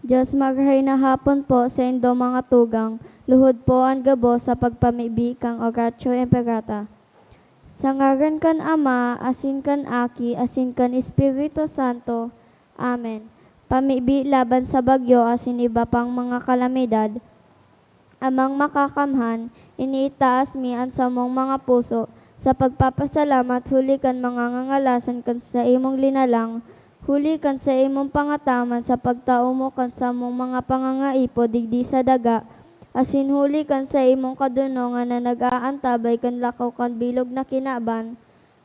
Diyos maghay na hapon po sa indo mga tugang, luhod po ang gabo sa pagpamibi kang Oratio Emperata. Sa ngaran kan Ama, asin kan Aki, asin kan Espiritu Santo. Amen. Pamibi laban sa bagyo, asin iba pang mga kalamidad, amang makakamhan, iniitaas mi ang samong mga puso, sa pagpapasalamat huli kan mga ngangalasan kan sa imong linalang, huli kan sa imong pangataman sa pagtao mo kan sa mong mga pangangaipo digdi sa daga, asin huli kan sa imong kadunongan na nag-aantabay kan lakaw kan bilog na kinaban.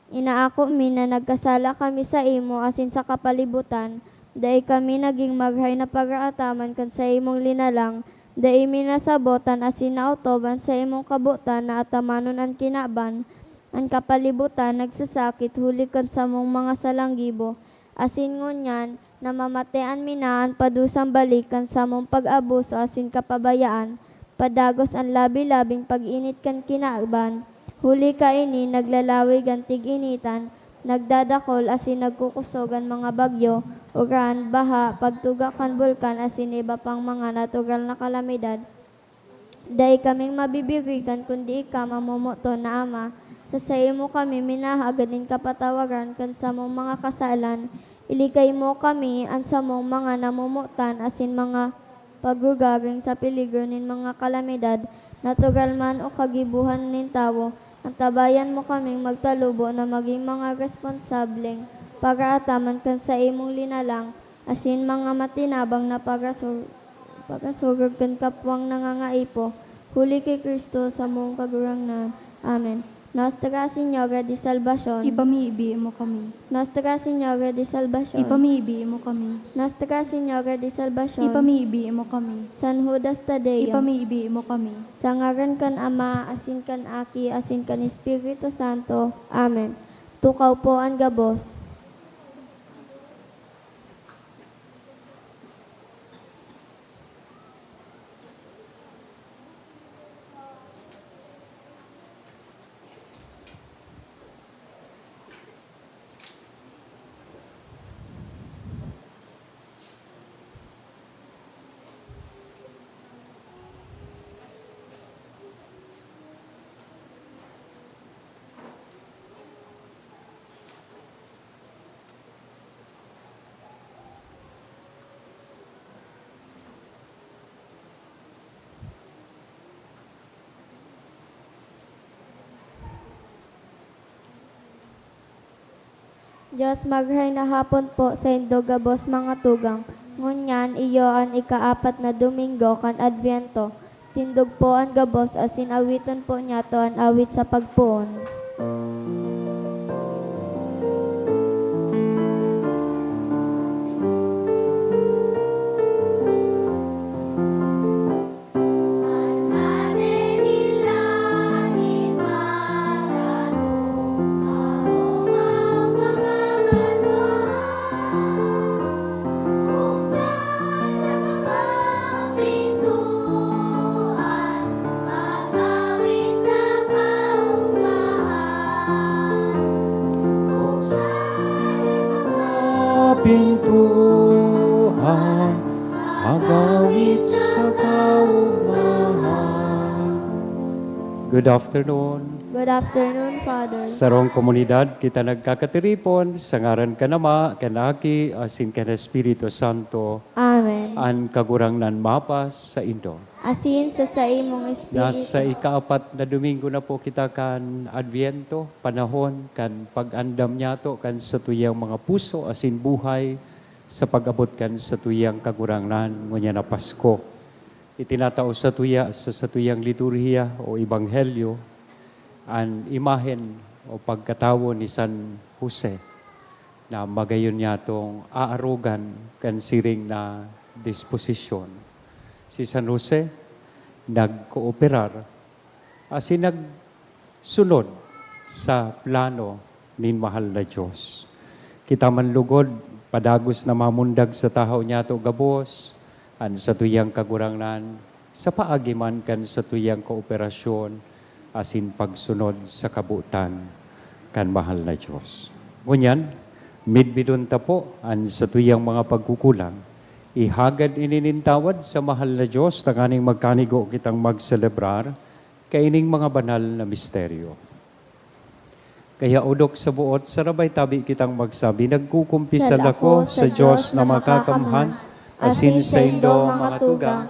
Inaako mi na nagkasala kami sa imo asin sa kapalibutan, dahil kami naging maghay na pag-aataman kan sa imong linalang, dahil minasabotan asin nautoban sa imong kabutan na atamanon ang kinaban, ang kapalibutan nagsasakit huli kan sa mong mga salanggibo, asin ngunyan na mamatean minaan padusang balikan sa mong pag-abuso asin kapabayaan, padagos ang labi-labing pag-init kan kinaban, huli ka ini naglalawig ang tig-initan, nagdadakol asin nagkukusog ang mga bagyo, uran, baha, pagtugak kan bulkan asin iba pang mga natural na kalamidad. Dahil kaming mabibirigan kundi ika mamumuto na Ama, sa sayo mo kami minahaganin kapatawaran kan sa mong mga kasalan, iligay mo kami ang sa mong mga namumutan asin mga pagugaging sa peligro nin mga kalamidad, natural man o kagibuhan nin tawo, ang tabayan mo kaming magtalubo na maging mga responsableng pag-aataman kan sa imong linalang, asin mga matinabang na pagkasurog kan kapwang nangangaipo, huli kay Kristo sa mong kagurangnan. Amen. Nostra Señora de Salvación. Ipamiibi mo kami. Nostra Señora de Salvación. Ipamiibi mo kami. Nostra Señora de Salvación. Ipamiibi mo kami. San Judas Tadeo. Ipamiibi mo kami. Sa ngaran kan Ama, asin kan Aki, asin kan Espiritu Santo. Amen. Tukaw po ang gabos. Diyos maghay na hapon po sa indo gabos mga tugang. Ngunyan iyo ang ikaapat na Domingo kan Adviento. Tindog po ang gabos asin awiton po niya to ang awit sa pagpuon. Pintuan, magawit sa kaugmahan. Good afternoon. Good afternoon, Father. Sarong komunidad, kita nagkakatiripon, sa ngaran ka nama, kanaki, asin ka na Espiritu Santo, Amen. an kagurangnan mapas sa Indo. Asin sa imong Espiritu. Nasa ikaapat na Domingo na po kita kan Adviento, panahon kan pag-andam niyato kan sa tuyang mga puso, asin buhay, sa pag-abot kan sa tuyang kagurangnan, ngunya na Pasko. Itinatao sa tuyang liturhiya o ebanghelyo, ang imahen o pagkatawo ni San Jose na magayon niya itong aarugan kan siring na disposisyon. Si San Jose nagkooperar asin nagsunod sa plano nin mahal na Diyos. Kita man lugod, padagos na mamundag sa tahaw niya to gabos, an sa tuyang kagurangnan, sa paagiman kan sa tuyang kooperasyon, asin pagsunod sa kabutan kan mahal na Diyos. Ngunyan, midbidon ta po an sa tuyang mga pagkukulang, Ihagad ininintawad sa mahal na Diyos, tanganing magkanigo kitang magselebrar, kaining mga banal na misteryo. Kaya udok sa buot, sarabay tabi kitang magsabi, nagkukumpisal ako sa Diyos na makakamhan, asin sa indo mga tugang,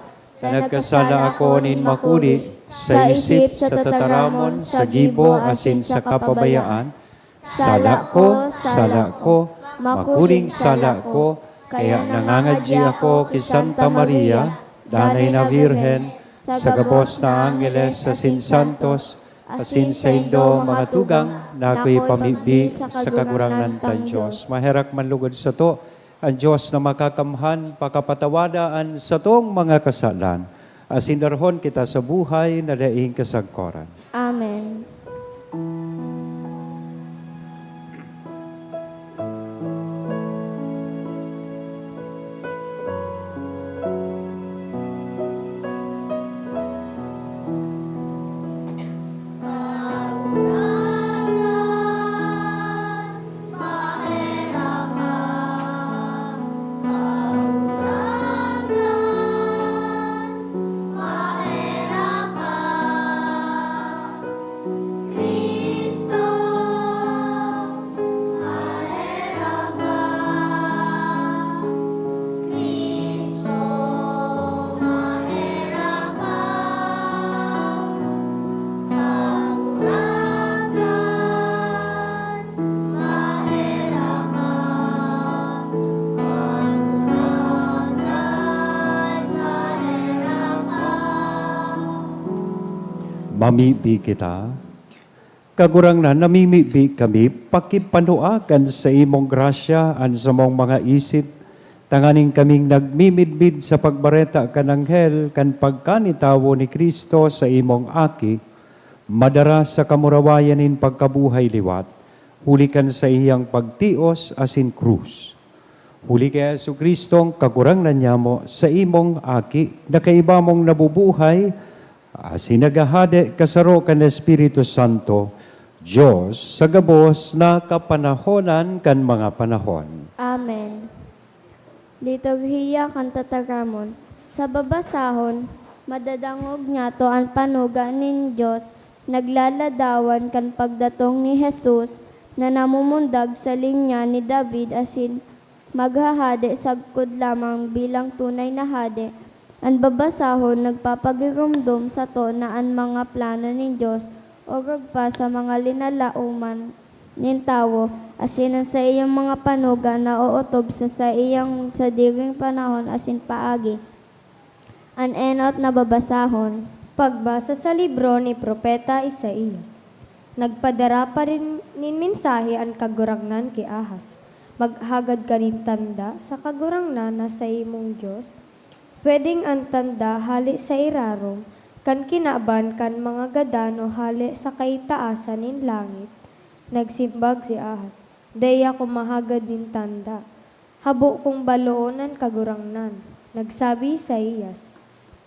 na nagkasala ako nin makuli, sa isip, sa tataramon, sa gibo, asin sa kapabayaan, sala ko, makuling sala ko, kaya nangangadji ako kay Santa Maria, Danay na Virhen, sa gabos na Angeles, asin santos, asin sa indo mga tugang, na ako'y pamibi sa kagurangan tan Diyos. Maherak manlugod sa to, ang Diyos na makakamhan, pakapatawadaan sa tong mga kasalan. Asin darhon kita sa buhay na daing kasagkoran. Amen. Mamibi kita. Kagurang na namimibi kami, pakipanuagan sa imong grasya an sa mong mga isip, tanganing kaming nagmimidbid sa pagbareta kananghel kan pagkanitawo ni Kristo sa imong aki, madara sa kamurawayanin pagkabuhay liwat, hulikan sa iyang pagtios asin krus. Huli kay Yesu Kristong kagurang na niya mo sa imong aki, na kaiba mong nabubuhay, asin nagahade kasaro kan Espiritu Santo, Diyos sa gabos na kapanahonan kan mga panahon. Amen. Liturhiya kan tataramon. Sa babasahon, madadangog niya to ang panuga nin Diyos, naglaladawan kan pagdatong ni Jesus, na namumundag sa linya ni David asin maghahade sagkod lamang bilang tunay na hade. Ang babasahon nagpapagirumdum sa to na ang mga plano ni Diyos o pa sa mga linalauman nin tawo, asin ang sa iyang mga panuga na uutob sa iyang sa diring panahon asin paagi. Ang enot na babasahon. Pagbasa sa libro ni Propeta Isaías, nagpadara pa rin nin mensahe ang kagurangnan kay Ahaz. Maghagad ka nin tanda sa kagurangnan na sa imong Diyos. Pwedeng ang tanda hali sa irarom, kan kinaban kan mga gadano hali sa kaitaasan nin langit. Nagsimbag si Ahaz, daya ko mahagad din tanda. Habo kong baloonan kagurangnan. Nagsabi Isaías,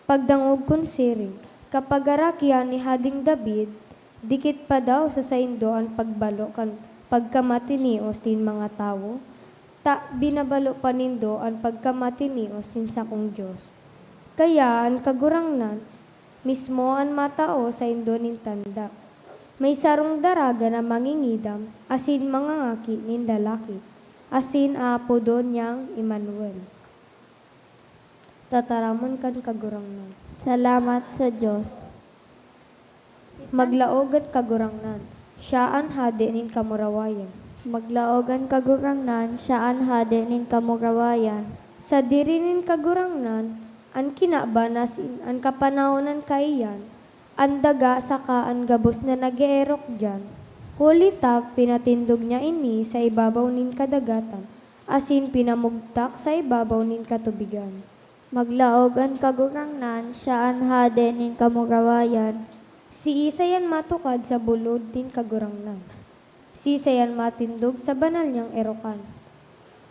pagdangog kun siring, kapag arakyan ni Hading David, dikit pa daw sa saindo ang pagbalo kan pagkamatinios din mga tao. Binabalo pa nindo ang pagkamatinios nin sakong Diyos. Kaya ang kagurangnan, mismo ang matao sa indo nin tanda. May sarong daraga na mangingidam, asin mga ngaki nin lalaki, asin aapo doon niyang Emmanuel. Tataramon kan kagurangnan. Salamat sa Diyos. Maglaog at kagurangnan, siya ang hade nin kamurawayan. Maglaogan kagurangnan, siya ang hade nin kamurawayan. Sa diri nin kagurangnan, an kinabanasin, an kapanahonan kaiyan, an daga saka an gabos na nag-eerok dyan. Hulita, pinatindog niya ini sa ibabaw nin kadagatan, asin pinamugtak sa ibabaw nin katubigan. Maglaogan kagurangnan, siya ang hade nin kamurawayan. Si Isayan matukad sa bulod din kagurangnan. Si Isayan matindog sa banal niyang erokan.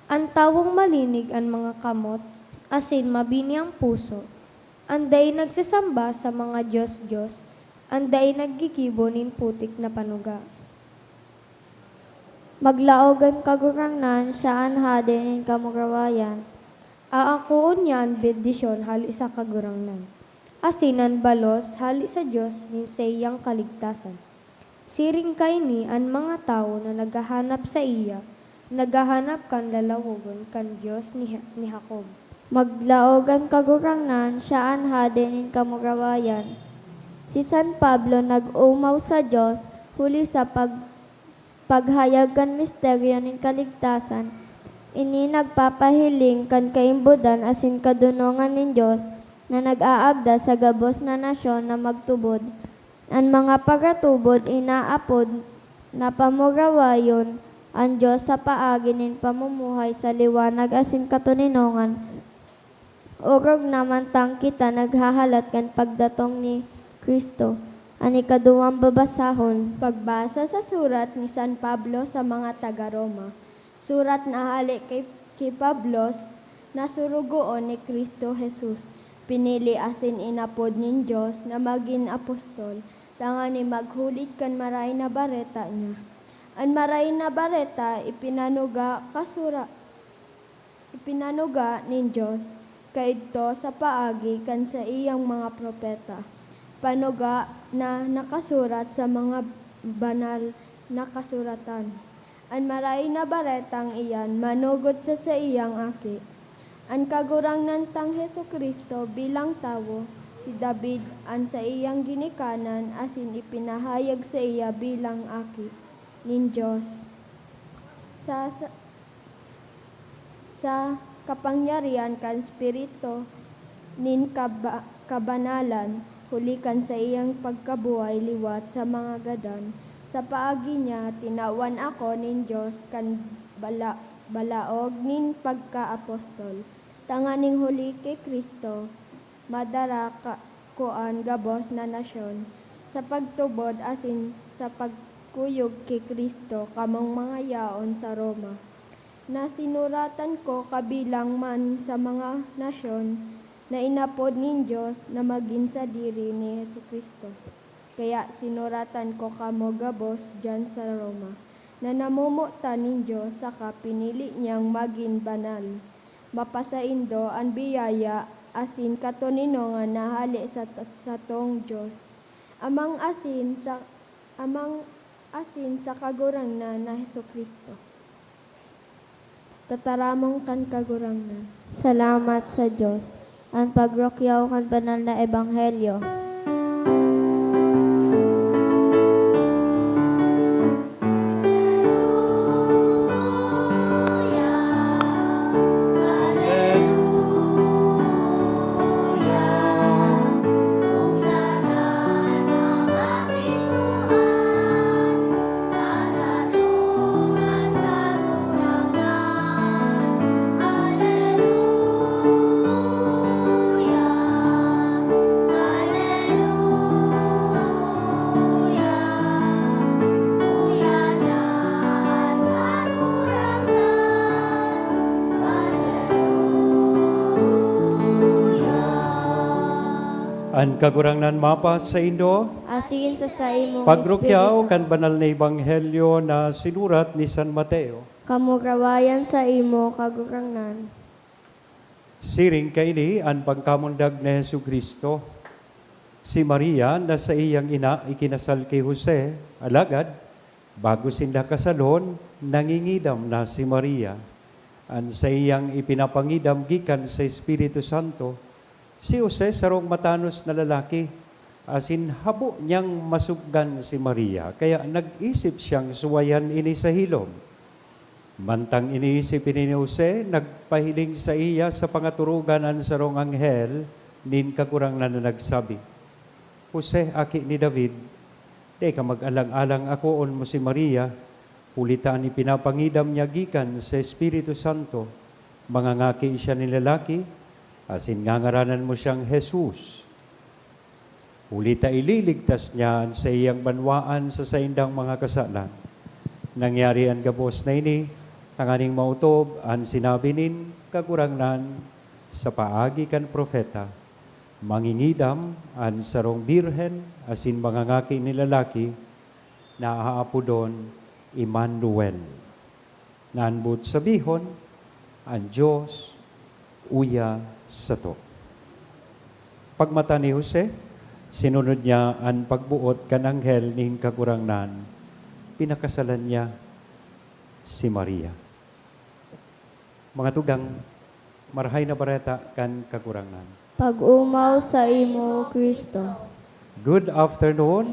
Ang tawong malinig ang mga kamot, asin mabini ang puso. Anday nagsasamba sa mga Diyos-Diyos, anday naggigibo nin putik na panuga. Maglaogan kagurangnan, siya ang hade nin kamurawayan. Aakoon yan bendisyon hali sa kagurangnan. Asinan balos hali sa Diyos nin sa iyang kaligtasan. Siring kay ni ang mga tao na naghahanap sa iya, naghahanap kan lalawogon kan Diyos ni Jacob. Maglaogan kagurangnan, siya an hade nin kamurawayan. Si San Pablo nag-umaw sa Diyos, huli sa paghayag kan misteryo nin kaligtasan, ini nagpapahiling kan kaimbudan asin kadunongan nin Diyos na nag-aagda sa gabos na nasyon na magtubod. Ang mga pagatubod inaapod na pamurawayon ang Diyos sa paagi nin pamumuhay sa liwanag asin katuninongan. Urog naman tang kita naghahalat kan pagdatong ni Kristo. Ang ikaduwang babasahon. Pagbasa sa surat ni San Pablo sa mga taga-Roma. Surat na hali kay Pablo na surugoon ni Kristo Jesus. Pinili asin inapod nin Diyos na maging apostol. Tanga ni maghulit kan maray na bareta niya. Ang maray na bareta ipinanuga nin Diyos kaidto sa paagi kan sa iyang mga propeta. Panuga na nakasurat sa mga banal na kasuratan. Ang maray na baretang iyan manugod sa iyang aki. Ang kagurangnan tang Hesu Kristo bilang tawo, si David ang sa iyang ginikanan asin ipinahayag sa iya bilang aki nin Diyos. Sa kapangyarihan kan Espiritu nin kabanalan, hulikan sa iyang pagkabuhay liwat sa mga gadan. Sa paagi niya, tinawan ako nin Diyos kan balaog nin pagka-apostol. Tanganing huli kay Kristo, madara kuan gabos na nasyon. Sa pagtubod asin sa pagkuyog kay Kristo kamong mga yaon sa Roma. Na sinuratan ko kabilang man sa mga nasyon na inapod nin Diyos na maging sa diri ni Hesu Kristo. Kaya sinuratan ko kamo gabos dyan sa Roma, na namumuta nin Diyos saka pinili niyang maging banal. Mapasaindo ang biyaya asin katuninongan na hali sa tong Diyos. Amang asin sa kagurangnan na Hesu Kristo. Tataramong kan kagurangnan. Salamat sa Diyos. Ang pagrokyaw kan banal na ebanghelyo. An kagurangnan mapa sa Indo, Asin sa imong pagrukyaw espiritu. kan banal na ebanghelyo na sinurat ni San Mateo. Kamurawayan sa imo kagurangnan. Siring kaini ang pagkamundag ni Hesu Kristo. Si Maria na sa iyang ina ikinasal kay Jose, alagad, bago sinda kasalon, nangingidam na si Maria. Ang sa iyang ipinapangidam gikan sa Espiritu Santo, si Jose sarong matanos na lalaki, asin habo niyang masugdan si Maria, kaya nag-isip siyang suwayan ini sa hilom. Mantang iniisip ni Jose, nagpahiling sa iya sa pangaturugan ang sarong anghel, nin kagurangnan na nagsabi, Jose, aki ni David, teka mag-alang-alang akoon mo si Maria, pulitaan ipinapangidam niya gikan sa Espiritu Santo, mangangaki siya ni lalaki, asin ngangaranan mo siyang Jesus. Ulita ililigtas niya sa iyang banwaan sa saindang mga kasalan. Nangyari ang gabos na ini, ang aning mautob, ang sinabi nin kagurangnan sa paagi kan profeta, mangingidam ang sarong birhen, asin mangangaki ni lalaki, na aapudon Emmanuel. Naanbut sabihon, ang Diyos uya sa to. Pagmata ni Jose, sinunod niya ang pagbuot kan anghel ning kagurangnan, pinakasalan niya si Maria. Mga tugang, marahay na bareta kan kagurangnan. Pag-umaw sa imo, Kristo. Good afternoon.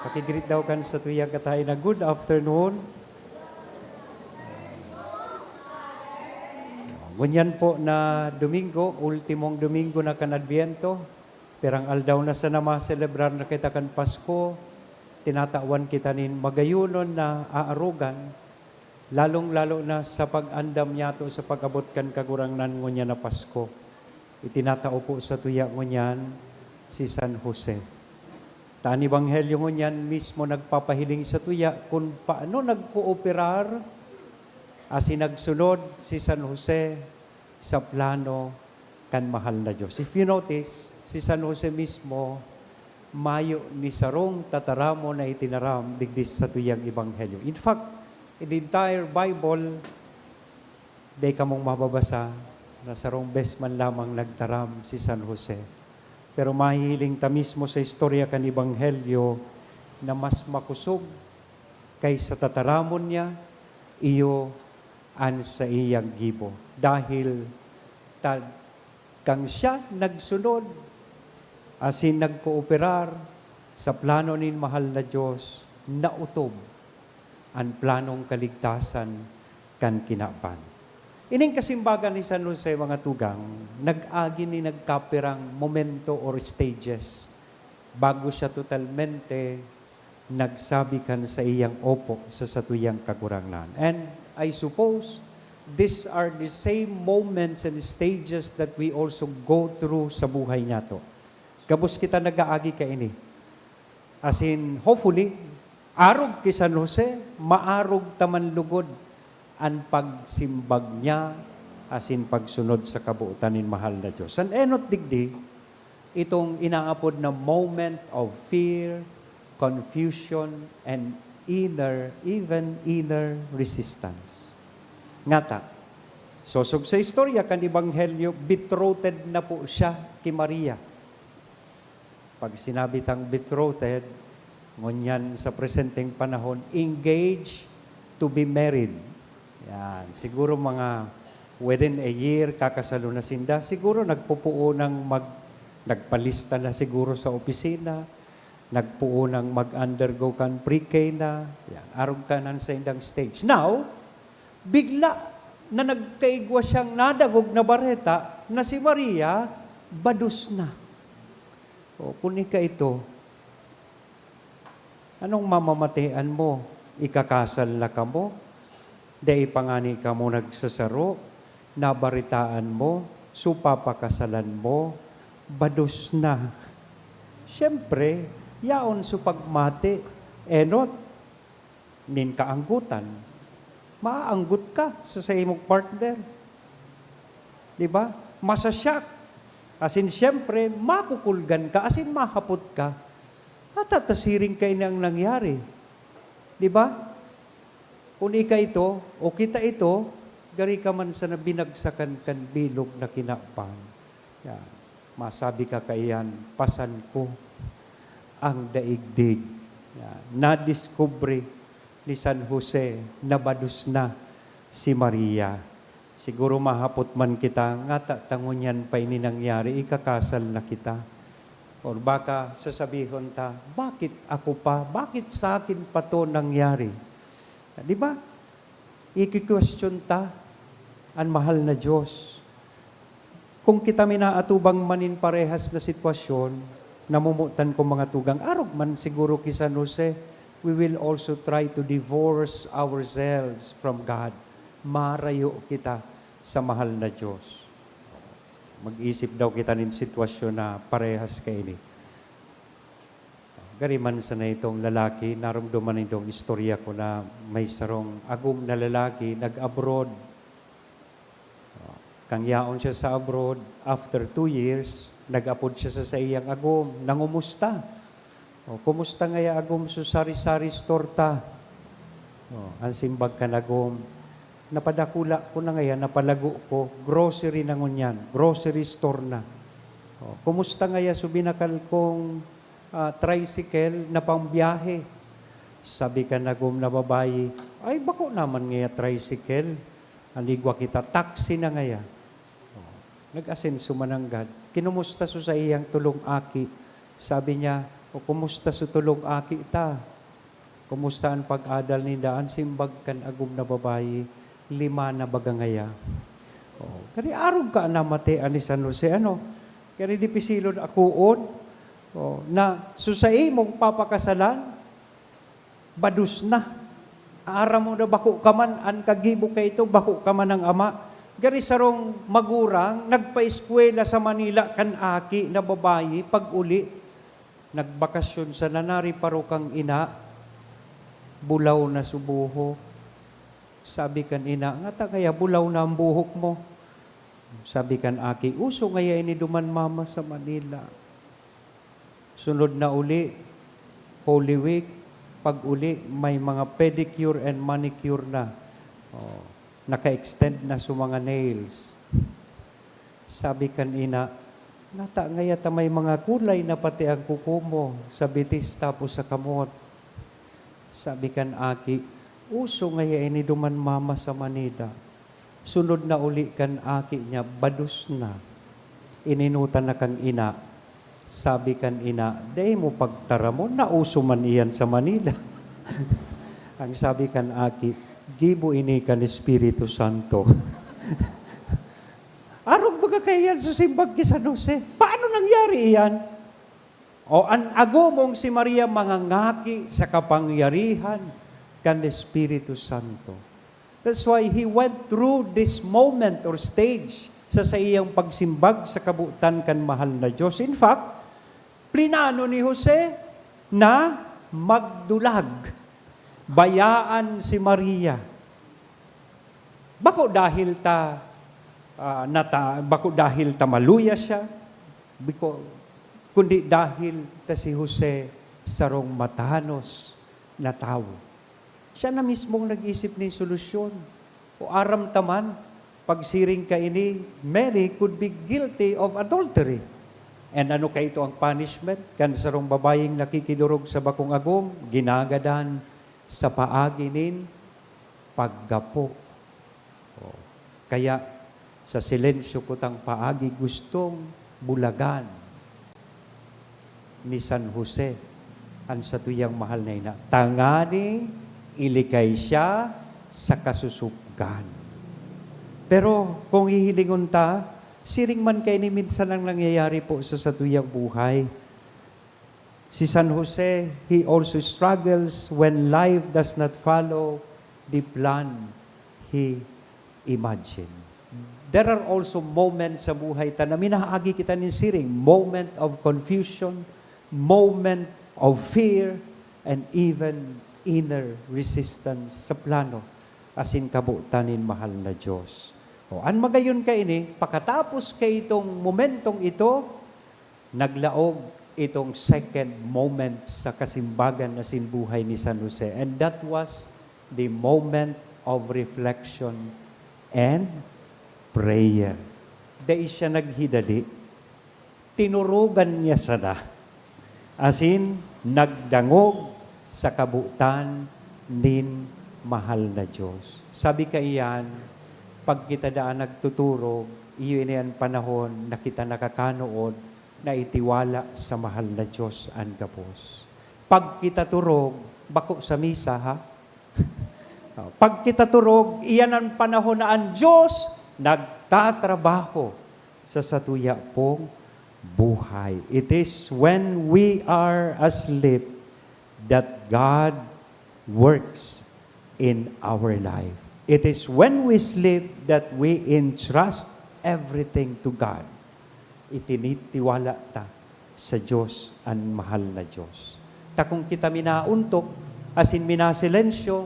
Pakigreet daw kan sa tuyang katay na good afternoon. Ngunyan po na Domingo, ultimong Domingo na kan Adviento, perang aldaw na sa nama celebrar na kita kan Pasko, tinatawan kita nin magayunon na aarugan, lalong-lalo na sa pag-andam niya to sa pag-abot kan kagurangnan ngunyan na Pasko. Itinatao po sa tuya ngunyan si San Jose. Taan Ebanghelyo ngunyan mismo nagpapahiling sa tuya kung paano nagkooperar asi nagsunod si San Jose sa plano kan mahal na Diyos. If you notice, si San Jose mismo, mayo ni sarong tataramo na itinaram digdis sa tuyang Ebanghelyo. In fact, in the entire Bible, day kamong mababasa na sarong best man lamang nagtaram si San Jose. Pero mahihiling ta mismo sa istorya kan Ebanghelyo na mas makusog kaysa tataramon niya, iyo an sa iyang gibo. Dahil kang siya nagsunod, asin nagkooperar sa plano nin mahal na Diyos, nautob ang planong kaligtasan kan kinapan. Ining kasimbagan ni San Jose, mga tugang, nag-agi ni nagkapirang momento or stages bago siya totalmente nagsabi kan sa iyang opo sa satuyang kagurangnan. And I suppose these are the same moments and stages that we also go through sa buhay niya to. Kabus kita nag-aagi ka ini. As in, hopefully, arog ki San Jose, maarog taman lugod ang pagsimbag niya, as in pagsunod sa kabuutan nin mahal na Diyos. And enot digdi, itong inaapod na moment of fear, confusion, and even inner resistance. Ngata, sosog sa istorya kan Ebanghelyo, betrothed na po siya kay Maria. Pag sinabi tang betrothed, ngunyan sa presenteng panahon, engaged to be married. Yan, siguro mga within a year, kakasalo na sinda. Siguro nagpupuo ng nagpalista na siguro sa opisina, nagpuo ng mag-undergo kan pre-K na, yan, arog ka nan sa indang stage. Now, bigla na nagkaigwa siyang nadagog na bareta na si Maria, badus na. O, kuni ka ito, anong mamamatean mo? Ikakasal na ka mo? Dahil pangani ka mo nagsasaro, nabaritaan mo, supapakasalan mo, badus na. Siyempre, yaon su pagmati, enot, nin kaanggutan. Maaanggut ka sa imong partner. Diba? Masasyak. Asin siyempre, makukulgan ka, asin mahapot ka. At tatasiring kayo nang nangyari. Diba? Kung ika ito, o kita ito, gari ka man sa nabinagsakan kan bilog na kinapan. Yan. Masabi ka kayan, pasan ko ang daigdig. Yan. Na-discovery ni San Jose na badus na si Maria. Siguro mahapot man kita, nga tangunyan pa ini nangyari, ikakasal na kita. Or baka sasabihon ta, bakit ako pa? Bakit sa akin pa to nangyari? Di ba? Iki-question ta ang mahal na Diyos. Kung kita minaatubang manin parehas na sitwasyon, namumutan ko mga tugang, arog man siguro ki San Jose, we will also try to divorce ourselves from God. Marayo kita sa mahal na Diyos. Mag-isip daw kita nin sitwasyon na parehas kaini. Gariman sa na itong lalaki, naramdaman itong istorya ko na may sarong agum na lalaki, nag-abroad. Kang yaon siya sa abroad, after 2 years, nag-apod siya sa iyang agum, nangumusta. Kumusta ngaya agum sa sari-sari store ta? Ang simbag ka nagum, napadakula ko na ngayon, napalago ko, grocery na ngunyan, grocery store na. Kumusta ngaya subinakal kong tricycle na pangbiyahe? Sabi ka na na babae, ay bako naman ngaya tricycle, aligwa kita, taxi na ngaya. Nag-asenso mananggad. Kinumusta sa iyang tulong aki. Sabi niya, kumusta sa tulong aki ta? Kumusta ang pag-adal ni daan simbag kan agum na babae, 5 na bagangaya. Kani arog ka na mate ani San Jose, kani di pisilon akuon, na susay mong papakasalan, badus na. Aram mo na bako ka man, an kagibo ka ito, bako ka man ng ama. Gari sarong magurang, nagpa-eskwela sa Manila kan aki na babae, pag uli, nagbakasyon sa nanari paro kang ina, bulaw na subuho. Sabi kan ina, nga ta kaya bulaw na ang buhok mo. Sabi kan aki, uso ngaya ini duman mama sa Manila. Sunod na uli, Holy Week, pag uli, may mga pedicure and manicure na. Naka-extend na sa mga nails. Sabi kan ina, nata ngaya ta may mga kulay na pati ang kuko mo sa bitis tapos sa kamot. Sabi kan aki, uso ngaya ini duman mama sa Manila. Sunod na uli kan aki niya, badus na. Ininutan na kang ina. Sabi kan ina, day mo pagtara mo, nauso man iyan sa Manila. Ang sabi kan aki, gibo ini kan Espiritu Santo. Arog baga kayan sa simbag ki San Jose. Paano nangyari iyan? O an ago mong si Maria mangangaki sa kapangyarihan kan Espiritu Santo. That's why he went through this moment or stage sa iyang pagsimbag sa kabutan kan mahal na Diyos. In fact, plinano ni Jose na magdulag. Bayaan si Maria. Bako dahil bako dahil ta maluya siya, kundi dahil ta si Jose sarong matanos na tao. Siya na mismong nag-isip ni solusyon. O aram taman, pagsiring ka ini, Mary could be guilty of adultery. And ano ka ito ang punishment? Kan sarong babayeng nakikidurog sa bakong agom, ginagadan sa paaginin paggapo. Kaya sa silensyo kutang paagi gustong bulagan ni San Jose ang sa tuyang mahal na ina. Tangani ilikay siya sa kasusupgan. Pero kung hihilingon ta, siring man kay ni minsan ang nangyayari po sa tuyang buhay. Si San Jose, he also struggles when life does not follow the plan he imagined. There are also moments sa buhay ta na minahaagi kita ni siring, moment of confusion, moment of fear, and even inner resistance sa plano asin kabutanin mahal na Diyos. An magayon ka ini, pakatapos kay itong momentong ito, naglaog itong second moment sa kasimbagan na sinbuhay ni San Jose. And that was the moment of reflection and prayer. Dahil siya naghidali, tinurugan niya sana. As in, nagdangog sa kabutan nin mahal na Diyos. Sabi ka iyan, pag kita daan nagtuturog, iyon yan panahon na kita nakakanood, na itiwala sa mahal na Diyos ang gabos. Pag kita turog, bako sa misa, ha? Pag kita turog, iyan ang panahon na ang Diyos nagtatrabaho sa satuya pong buhay. It is when we are asleep that God works in our life. It is when we sleep that we entrust everything to God. Itinitiwala ta sa Diyos ang mahal na Diyos. Ta kung kita minauntok, asin minasilensyo,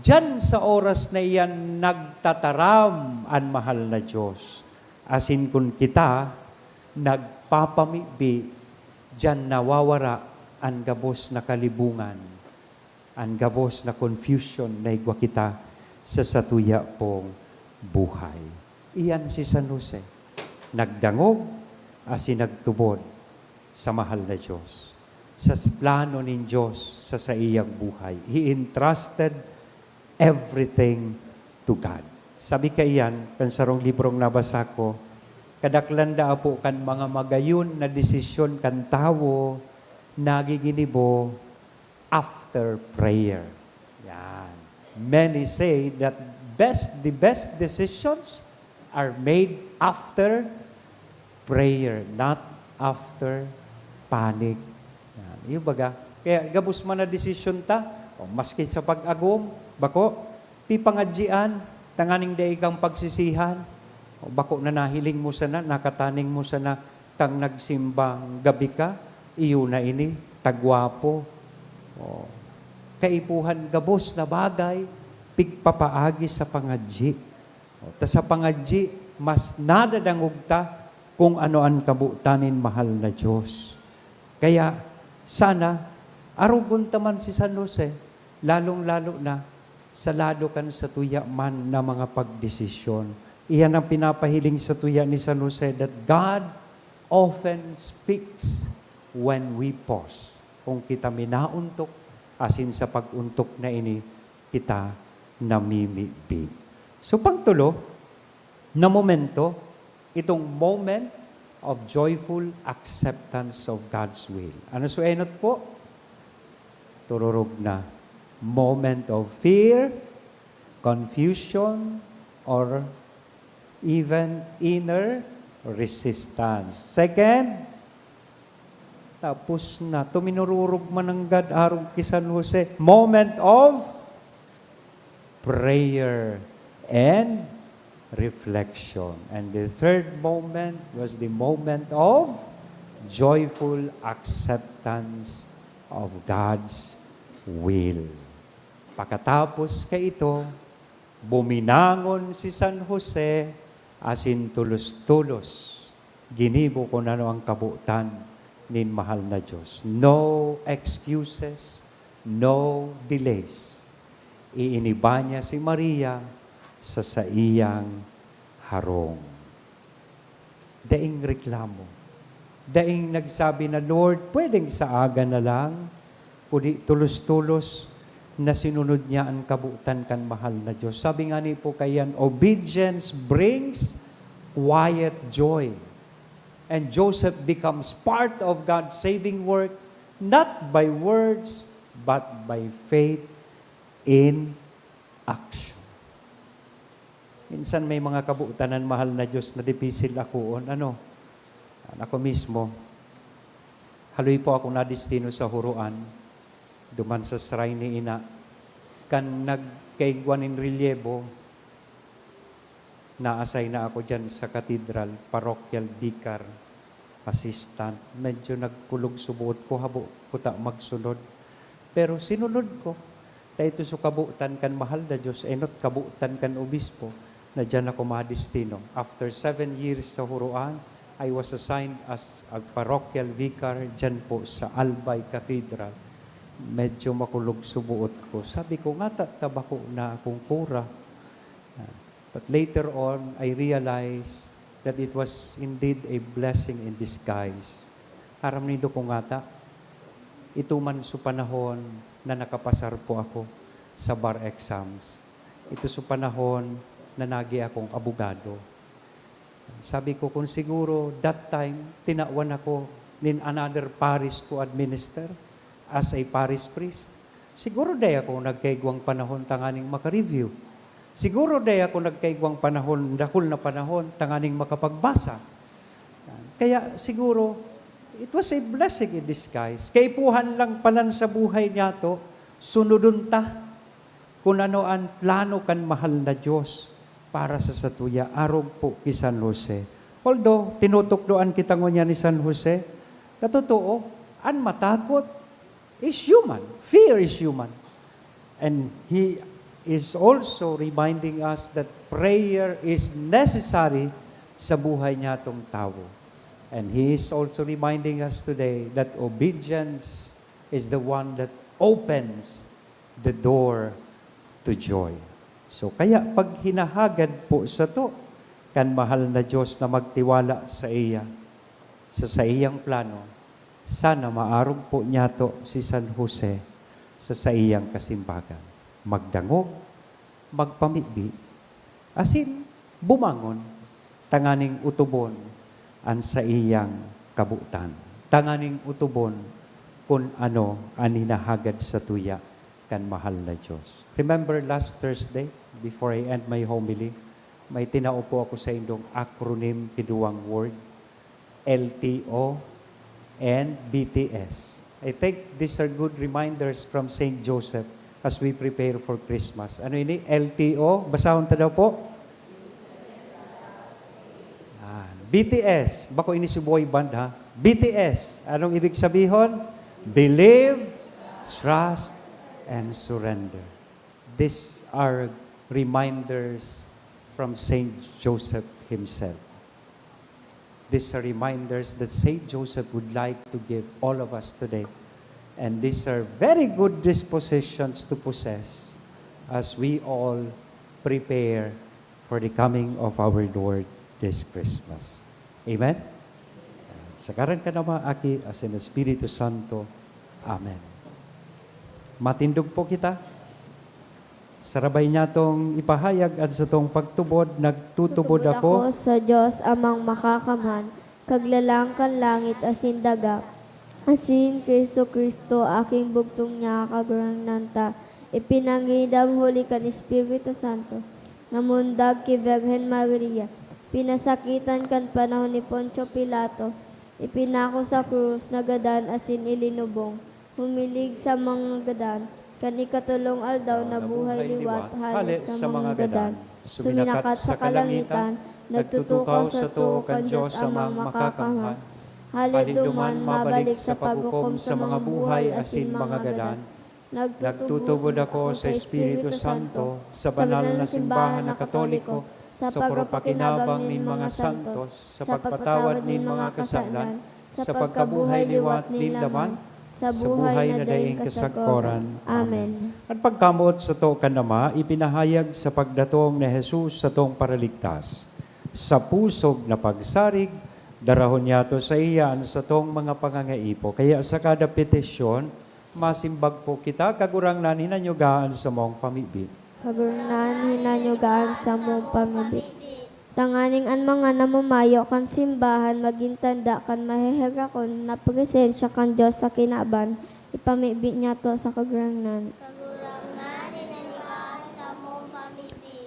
diyan sa oras na iyan nagtataram ang mahal na Diyos. Asin kung kita nagpapamibi, diyan nawawara ang gabos na kalibungan, ang gabos na confusion na igwa kita sa satuya pong buhay. Iyan si San Jose. Nagdangog asin nagtubod sa mahal na Diyos. Sa plano ng Diyos sa iyang buhay. He entrusted everything to God. Sabi ka iyan, kan sarong librong nabasa ko, kadaklanda po kan mga magayon na desisyon kan tawo, nagiginibo after prayer. Yan. Many say that the best decisions are made after prayer, not after panic. Yan. Yung baga, kaya gabus man na desisyon ta, o maski sa pag-agom, bako, pipangadjian, tanganing day kang pagsisihan, o bako na nahiling mo sana, nakataning mo sana, kang nagsimbang gabi ka, iyo na ini, tagwapo, o, kaipuhan gabos na bagay, pigpapaagi sa pangadji. O, ta sa pangadji, mas nadadangog ta kung ano ang kabutanin mahal na Diyos. Kaya, sana, arugon taman si San Jose, lalong-lalo na, sa lado kan sa tuya man na mga pagdesisyon. Iyan ang pinapahiling sa tuya ni San Jose that God often speaks when we pause. Kung kita minauntok, asin sa paguntok na ini, kita namimibig. So pangtulo, na momento, itong moment of joyful acceptance of God's will. Ano so enot po? Tururog na. Moment of fear, confusion, or even inner resistance. Second, tapos na, tuminururog man ng God, arong kay San Jose, moment of prayer and reflection. And the third moment was the moment of joyful acceptance of God's will. Pagkatapos kay ito, buminangon si San Jose asin tulos-tulos. Ginibo ko na ang kabutan nin mahal na Diyos. No excuses, no delays. Iiniba niya si Maria sa iyang harong. Daing reklamo. Daing nagsabi na, Lord, pwedeng sa aga na lang, kundi tulos-tulos na sinunod niya ang kabutan kan mahal na Diyos. Sabi nga ni po kayan, obedience brings quiet joy. And Joseph becomes part of God's saving work, not by words, but by faith in action. Minsan may mga kabutanan mahal na Diyos na dipisil akuon. Ako mismo, haloy po ako na destino sa Huruan, duman sa shrine ni Ina, kan nagkaigwan in Reliebo, naasay na ako dyan sa katedral, parochial vicar, assistant. Medyo nagkulog subuot ko, habo ko ta magsunod. Pero sinunod ko, dahil ito sa kabutan kan mahal na Diyos, not kabutan kan obispo, na dyan ako madestino. After 7 years sa Huruan, I was assigned as a parochial vicar dyan po sa Albay Cathedral. Medyo makulog subuot ko. Sabi ko, nga tabako na akong kura. But later on, I realized that it was indeed a blessing in disguise. Aram nido ko nga ta, ito man sa panahon na nakapasar po ako sa bar exams. Ito sa panahon na nagi akong abogado. Sabi ko, kung siguro that time, tinawan ako in another parish to administer as a parish priest. Siguro day ako nagkaigwang panahon tanganing maka-review. Siguro day ako nagkaigwang panahon, dakul na panahon, tanganing makapagbasa. Kaya siguro, it was a blessing in disguise. Kaipuhan lang palan sa buhay niya to, sunudun ta kung ano ang plano kan mahal na Diyos para sa satuya, arog po kay San Jose. Although, tinutukdoan kita ngunya ni San Jose, katotoo, ang matakot is human. Fear is human. And he is also reminding us that prayer is necessary sa buhay niya itong tao. And he is also reminding us today that obedience is the one that opens the door to joy. So kaya pag hinahagad po sa to, kan mahal na Diyos na magtiwala sa iya, sa iyang plano, sana maarog po niya to si San Jose sa iyang kasimbagan. Magdangog, magpamibi, asin bumangon, tanganing utubon an sa iyang kabutan. Tanganing utubon kung ano ang hinahagad sa tuya kan mahal na Diyos. Remember last Thursday, before I end my homily, may tinaupo ako sa indong acronym kiduwang word, LTO and BTS. I think these are good reminders from St. Joseph as we prepare for Christmas. Ano ini? LTO, basahon ta daw po? BTS, bako ini si boy band ha? BTS, anong ibig sabihin? Believe, trust, and surrender. These are reminders from Saint Joseph himself. These are reminders that Saint Joseph would like to give all of us today. And these are very good dispositions to possess as we all prepare for the coming of our Lord this Christmas. Amen? Sakaran ka naman aki as in Espiritu Santo. Amen. Matindog po kita. Sarabay niya tong ipahayag at sa tong pagtubod, nagtutubod ako sa Diyos amang makakamhan, kaglalangkan langit asin daga, asin Kristo Kristo aking bugtong niya kagurang nanta, ipinangidam huli kan Espiritu Santo, namundag ki Virgen Maria, pinasakitan kan panahon ni Poncio Pilato, ipinako sa krus, nagadan asin ilinubong, humilig sa mga gadan, kanikatulong aldaw na buhay liwat, halis sa mga gadan, suminakat sa kalangitan, nagtutukaw sa tuo kan Diyos amang makakamhan, halid duman mabalik sa paghukom sa mga buhay asin mga gadan, nagtutubod ako sa Espiritu Santo, sa banal na simbahan na Katoliko, sa pagpakinabang nin mga santos, sa pagpatawad nin mga kasalan, sa pagkabuhay liwat nin laman, sa buhay na daing kasagkoran. Amen. At pagkamot sa to kanama, ipinahayag sa pagdatong ni Jesus sa tong paraligtas. Sa pusog na pagsarig, darahon niya to sa iyan sa tong mga pangangaipo. Kaya sa kada petisyon, masimbag po kita, kagurang naninanyugaan sa mong pamibig. Kagurang hinanyugaan sa mong pamibig. Tanganing an mga namamayo kan simbahan, magintanda kan mahihira kon na presensya kan Diyos sa kinaban, ipamibi niya to sa kagurangnan.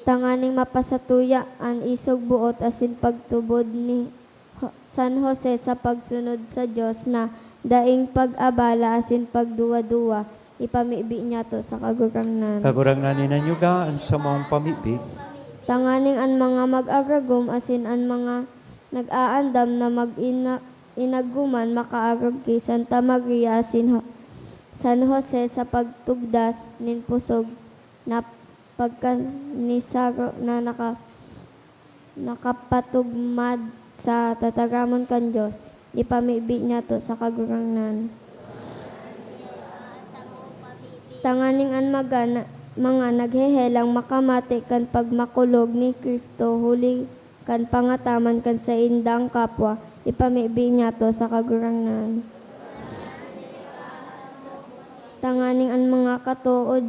Tanganing mapasatuya an isog buot asin pagtubod ni San Jose sa pagsunod sa Diyos na daing pag-abala asin pagduwa-duwa, ipamibi niya to sa kagurangnan. Kagurangnan ninanyugaan sa mong pamibig. Tanganing an mga mag-agagom asin an mga nag-aandam na mag-inaguman makaagag kay Santa Maria asin San Jose sa pagtugdas nin pusog na pagkanisaro na nakapatugmad sa tatagamon kan Diyos, ipamibi niya to sa kagurangnan. Tanganing an mga naghehelang makamati kan pagmakulog ni Kristo, huli kan pangataman kan sa indang kapwa, ipamibi niya to sa kagurangnan. Tanganing ang mga katuod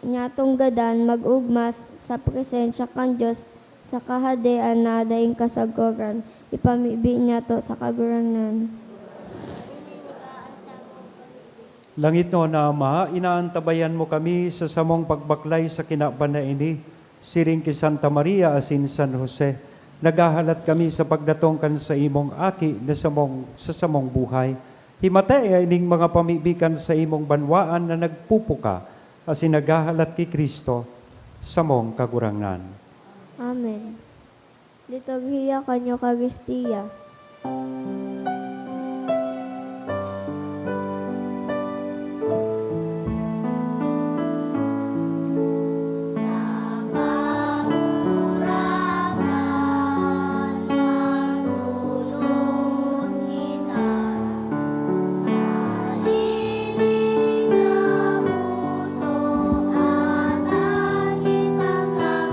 nyatong gadan mag-ugmas sa presensya kan Diyos sa kahadean na daing kasagoran, ipamibi niya to sa kagurangnan. Langit no na Ama, inaantabayan mo kami sa samong pagbaklay sa kinaban na ini, siring ki Santa Maria asin San Jose. Nagahalat kami sa pagdatong kan sa imong aki na sa samong buhay. Himatay ining mga pamibikan sa imong banwaan na nagpupuka asin nagahalat ki Kristo sa mong kagurangan. Amen. Liturhiya kanyo kagistiya. Kita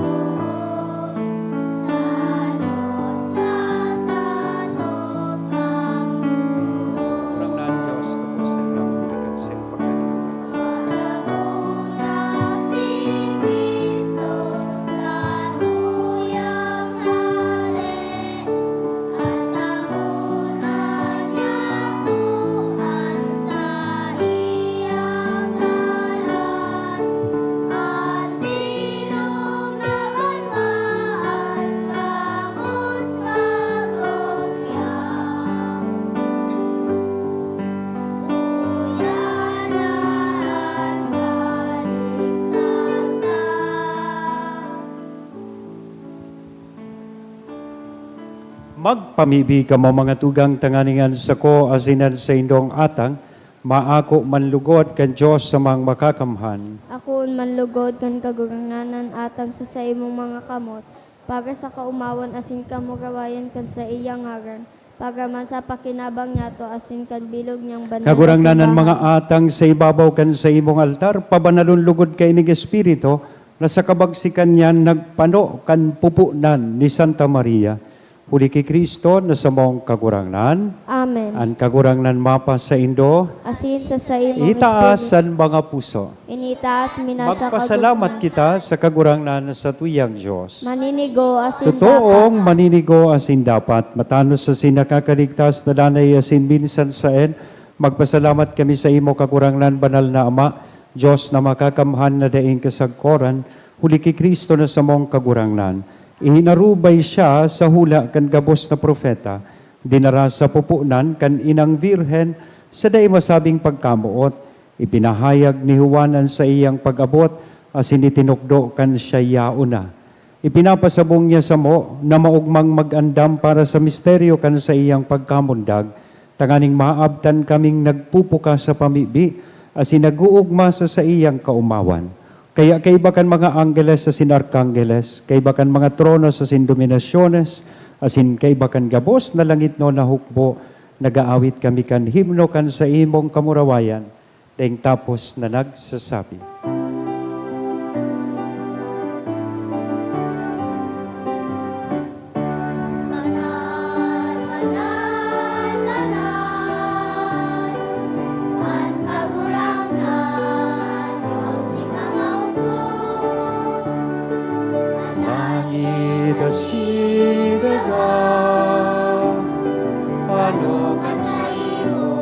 Magpamibi ka mo mga tugang tanganingan sa ko asinan sa indong atang, maako manlugod kan Diyos sa mga makakamhan. Ako manlugod kan kaguranganan atang sa imong mga kamot, para sa kaumawan asin kamurawayan kan sa iyang ngaran, para man sa pakinabang niya to asin kan bilog niyang banal. Kagurangnanan mga atang sa ibabaw kan sa imong altar, pabanalon lugod kay ning Espiritu, na sa kabagsikan niyan nagpano kan pupunan ni Santa Maria. Huli kay Kristo na sa mong kagurangnan, Amen. ang kagurangnan mapa sa Indo, Asin sa imong itaas ang mga puso. Initaas minasa Magpasalamat kita sa kagurangnan sa tuyang Diyos. Maninigo asin Totoong maninigo asin dapat, matanos sa sinakakaligtas na danay asin minsan saen, magpasalamat kami sa imo kagurangnan banal na Ama, Diyos na makakamhan na daing kasagkoran, huli kay Kristo na sa mong kagurangnan. Ihinarubay siya sa hula kan gabos na propeta, dinara sa pupunan kan inang virhen sa day masabing pagkamuot, ipinahayag ni Juanan sa iyang pag-abot, asin itinukdo kan siya yauna. Ipinapasabong niya sa mo na maugmang mag-andam para sa misteryo kan sa iyang pagkamundag, tanganing maabtan kaming nagpupuka sa pamibi, asin naguugma sa iyang kaumawan. Kaya kaibakan mga angeles asin arkangeles, kaibakan mga trono asin dominasyones, asin kaibakan gabos na langit no nahukbo, nagaawit kami kan himno kan sa imong kamurawayan, dahing tapos na nagsasabi. Langit asidaga, ano kan sa imo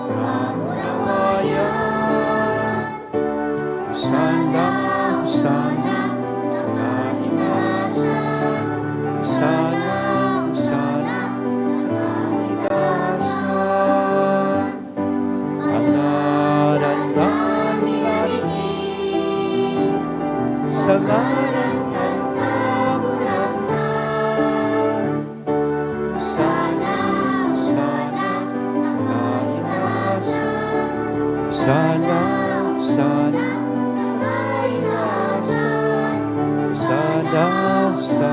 kamurawayan, usana, usana, sa kainasan, usana, usana, sa kainasan, alarandan nilagin, sa ngalan kan kagurangan, usana, usana, sa kainasan, usana, usana, sa kainasan, usana, usana, sa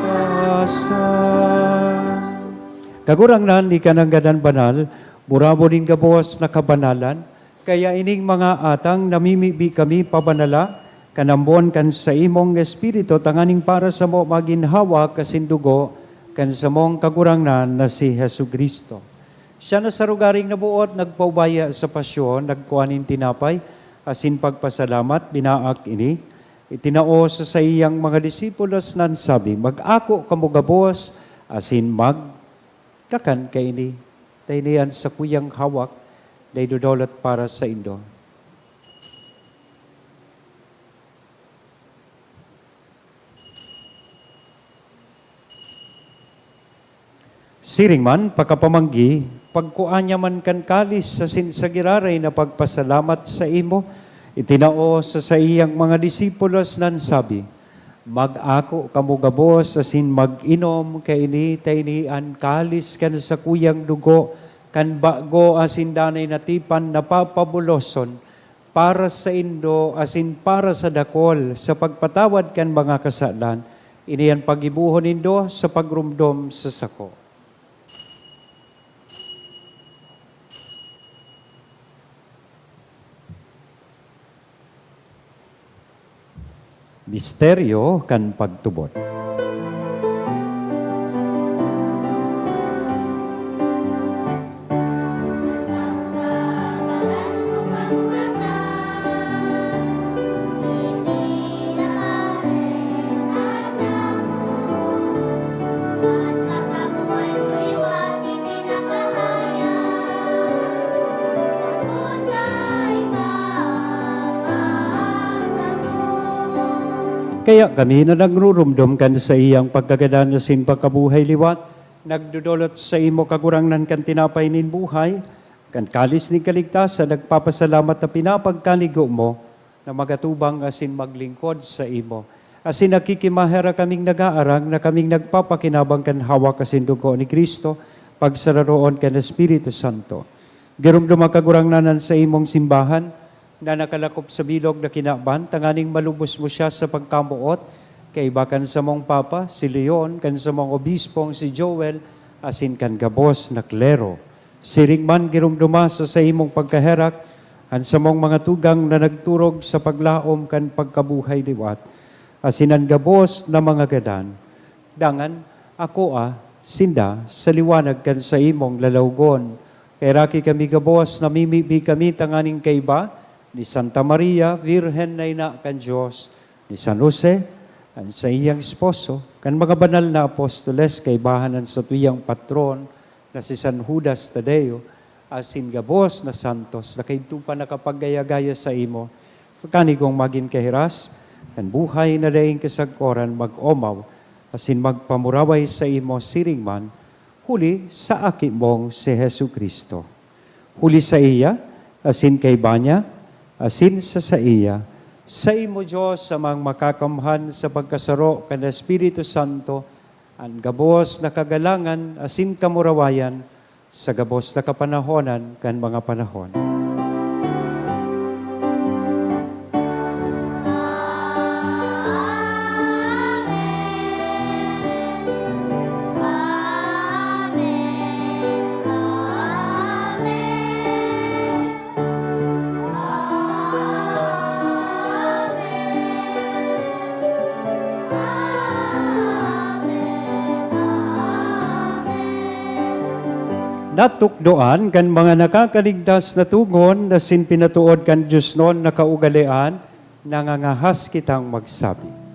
kainasan. Kagurangnan ni kananggadan banal, muramo din gabuwas na kabanalan, kaya ining mga atang namimibi kami pabanala, kanambon kan sa imong espiritu, tanganing para sa mo maginhawa kasindugo, kan sa mong kagurangnan na si Hesu Kristo. Siya na sa rugaring nabuot, nagpaubaya sa pasyon, nagkuhanin tinapay, asin pagpasalamat, binaak ini, itinao sa iyang mga disipulos nan sabi, mag-ako kamugabos, asin magkakan kay ini, tainian sa kuyang hawak, day dudolot para sa Indo. Siring man, pagkapamanggi, pagkuanya man kan kalis sa sinsagiraray na pagpasalamat sa imo, itinao sa iyang mga disipulos nan sabi, mag-ako kamugabos asin mag-inom kay ini tainian kalis kan sa kuyang dugo, kan bago asin danay natipan napapabuloson, para sa Indo asin para sa dakol, sa pagpatawad kan mga kasalan, iniyan pagibuhon Indo sa pagrumdom sa sako. Misteryo kan pagtubot. Kaya kami na nagrurumdum kan sa iyang pagkagadan na sin pagkabuhay liwat, nagdudulot sa imo kagurangnan kan tinapay nin buhay, kan kalis ni kaligtasan, nagpapasalamat na pinapagkaligo mo na magatubang asin maglingkod sa imo. Asin nakikimahera kaming nag-aarang na kaming nagpapakinabang kan hawak kasindugo ni Kristo, pagsararoon kan Espiritu Santo. Girumduma kagurang nanan sa imong simbahan, na nakalakop sa bilog na kinaban, tanganing malubos mo siya sa pagkamuot, kay bakan sa mong Papa, si Leon, kan sa mong obispong si Joel, asin kan gabos na klero. Siring man girumduma sa imong pagkaherak, an sa mong mga tugang na nagturog sa paglaom kan pagkabuhay liwat, asinan gabos na mga gadan. Dangan, ako sinda, sa liwanag kan sa imong lalawgon. Kay raki kami gabos, namimibi kami tanganing kaiba, ni Santa Maria, Virhen na ina kan Diyos, ni San Jose, ang sa iyang esposo, kan mga banal na apostoles, kay bahanan sa tuyang patron, na si San Judas Tadeo, asin gabos na santos, na kay tupa nakapagaya-gaya sa imo, pagkanigong maging kahiras, kan buhay na daing kasagkoran mag-omaw, asin magpamuraway sa imo siringman, huli sa aki mong si Hesu Kristo. Huli sa iya, asin kay banya, asin sa iya, sa imo Diyos sa mga makakamhan sa pagkasaro kan Espiritu Santo, ang gabos na kagalangan, asin kamurawayan, sa gabos na kapanahonan kan mga panahon. Natukdoan kan mga nakakaligtas na tugon na pinatuod kan Diyos noon na kaugalian, nangangahas kitang magsabi.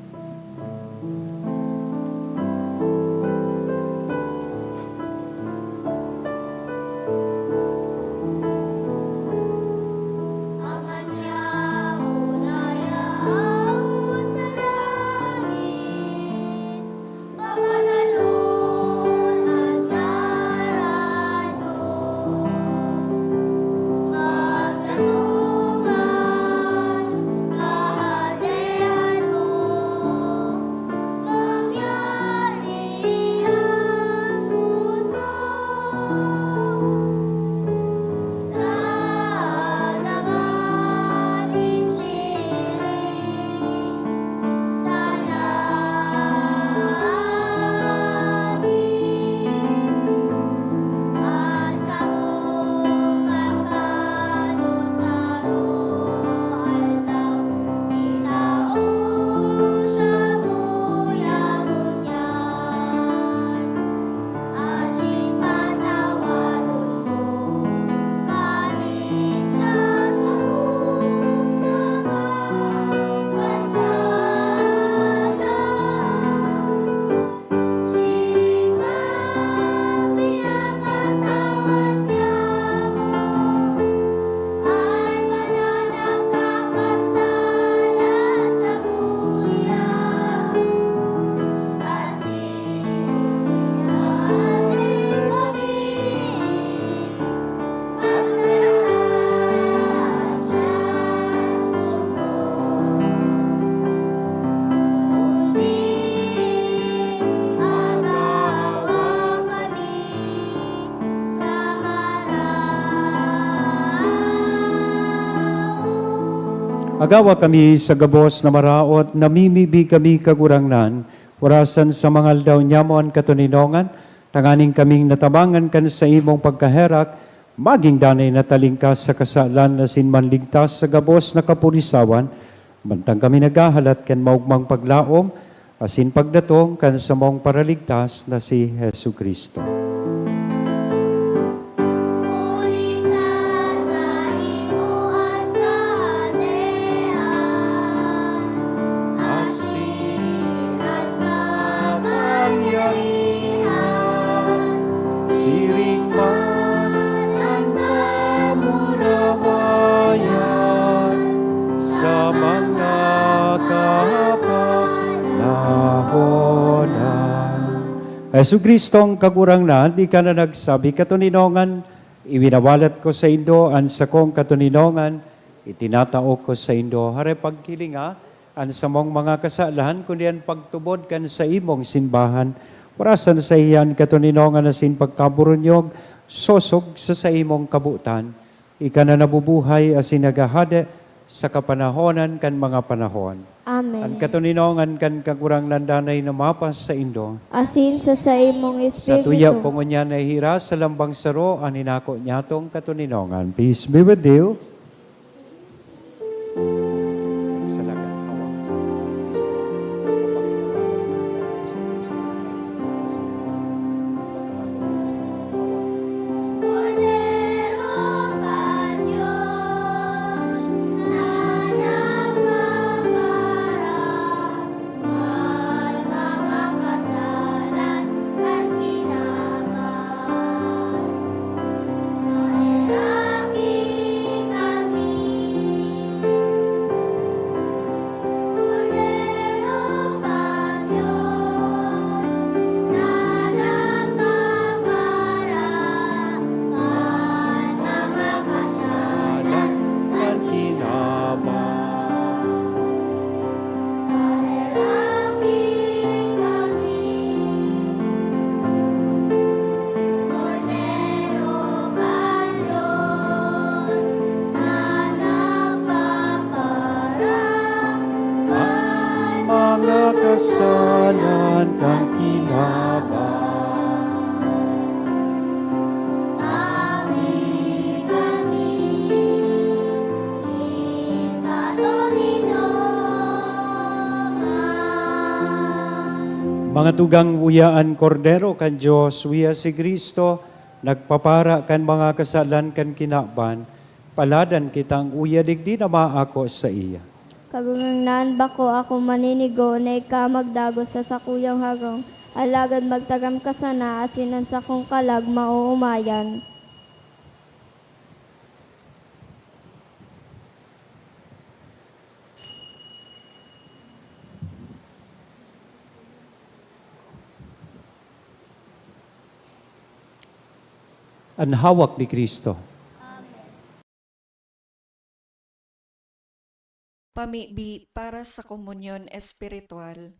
Agawa kami sa gabos na maraot, namimibi kami kagurangnan, orasan sa mga aldaw nyamon katuninongan, tanganing kaming natabangan kan sa imong pagkaherak, maging danay na talingkas sa kasalan na sinmanligtas sa gabos na kapurisawan, bantang kami naghahalat kan maugmang paglaom, asin pagdatong kan sa mong paraligtas na si Hesu Kristo. Hesu Kristong kagurangnan, di ka na nagsabi katuninongan, iwinawalat ko sa Indo, ang sakong katuninongan, itinatao ko sa Indo. Hare pagkilinga, An sa mong mga kasalahan, kundi ang pagtubod kan sa imong simbahan, orasan sa iyan katuninongan na sin pagkaburunyog, sosog sa imong kabutan, ika na nabubuhay asin nagahade sa kapanahonan kan mga panahon. Amen. Ang katuninongan kan kagurang nandanay na mapas sa indo, Asin sa imong sa tuya espiritu. po mo niya nahira sa lambang saro, ang hinako niya tong katuninongan. Peace be with you. Salamat. Mga kasalan kang kinabang. Mga tugang uyaan kordero kan Diyos, uya si Kristo, nagpapara kan mga kasalan kan kinaban, paladan kitang uya digdi na maako sa iya. Kagungangnan bako ako maninigo na ika magdago sa sakuyang harong, alagad magtagam ka sana asinan sa kong kalag mauumayan. Ang hawak ni Kristo. Pamibi para sa komunyon espiritual.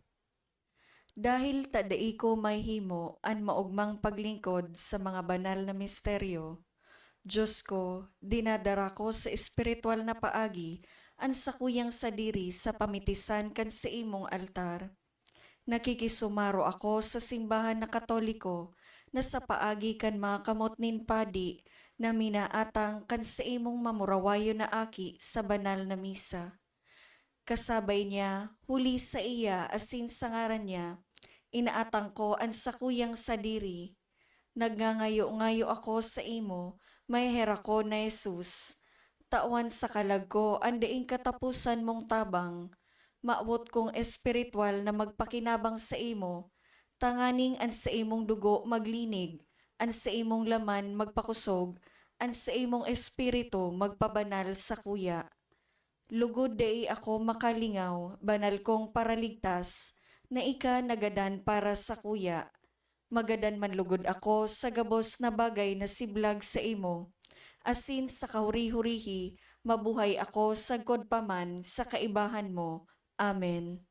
Dahil tadai ko may himo an maugmang paglingkod sa mga banal na misteryo, Diyos ko, dinadara ko sa espiritual na paagi an sakuyang sadiri sa pamitisan kan sa imong altar. Nakikisumaro ako sa simbahan na Katoliko na sa paagi kan mga kamot nin padi na minaatang kan sa imong mamurawayo na aki sa banal na misa. Kasabay niya, huli sa iya asin sa ngaran niya, inaatang ko ang sakuyang sadiri. Nagngangayo-ngayo ako sa imo, may hera ko na Jesus. Tawan sa kalag ko, ang daing katapusan mong tabang. Maawot kong espiritual na magpakinabang sa imo, tanganing an sa imong dugo maglinig, an sa imong laman magpakusog, an sa imong espiritu magpabanal sa kuya. Lugod day ako makalingaw, banal kong paraligtas, na ika nagadan para sa kuya. Magadan man lugod ako sa gabos na bagay na siblag sa imo. Asin sa kahuri-hurihi, mabuhay ako sa godpaman sa kaibahan mo. Amen.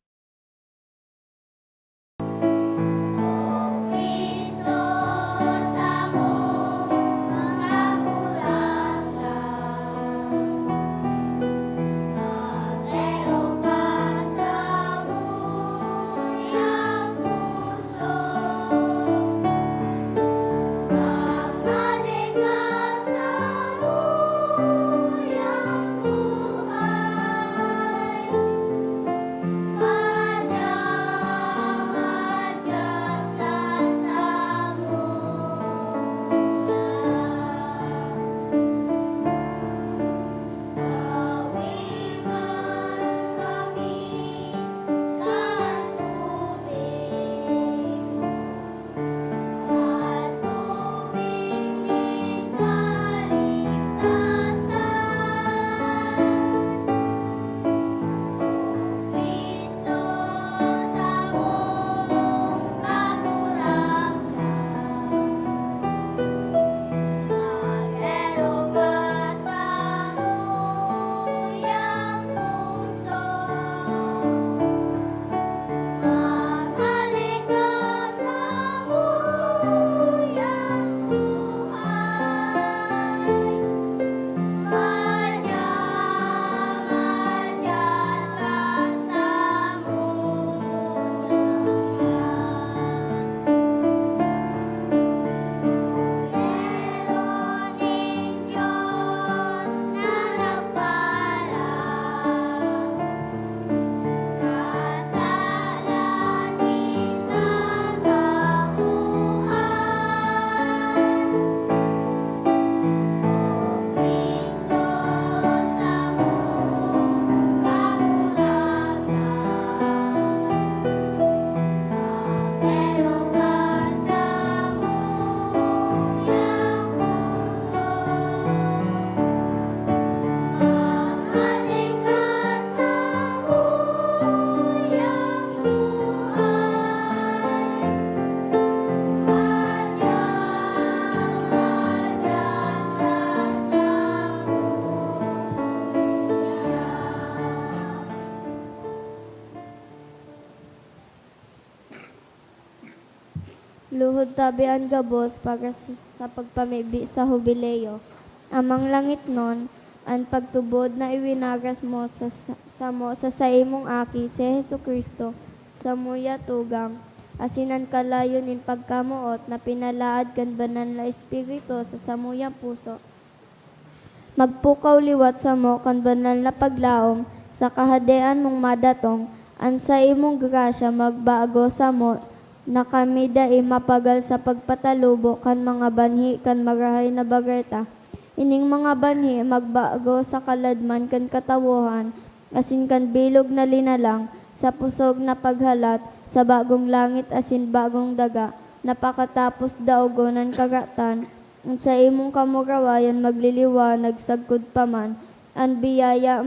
Ang luhod tabian gabos para sa pagpamibi sa hubileyo. Amang langit nun, ang pagtubod na iwinagas mo sa imong aki si Hesu Kristo sa muya tugang, asinan kalayo nin pagkamuot na pinalaad kan banal na espiritu sa samuyang puso. Magpukaw liwat sa mo kan banal na paglaom sa kahadean mong madatong, an sa imong grasya magbago sa mo na kami dai mapagal sa pagpatalubo kan mga banhi kan marahay na bagerta. Ining mga banhi magbago sa kaladman kan katawuhan, asin kan bilog na linalang, sa pusog na paghalat, sa bagong langit asin bagong daga, napakatapos daogonan kagatan, sa imong kamurawayan magliliwanag sagkod paman, ang biyaya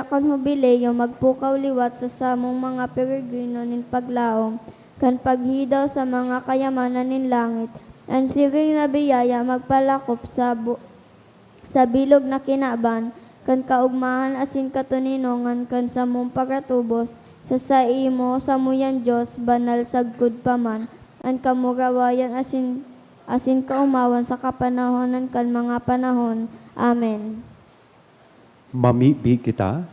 kan hubileyo magpukaw liwat sa samong mga peregrino nin paglaom, kan paghidaw sa mga kayamanan nin langit, ang siring na biyaya magpalakop sa bilog na kinaban, kan kaugmahan asin katuninongan kan samong pagatubos, sa imo samuyan Diyos banal sagkod paman, ang kamurawayan asin kaumawan sa kapanahonan kan mga panahon. Amen. Mamibi kita.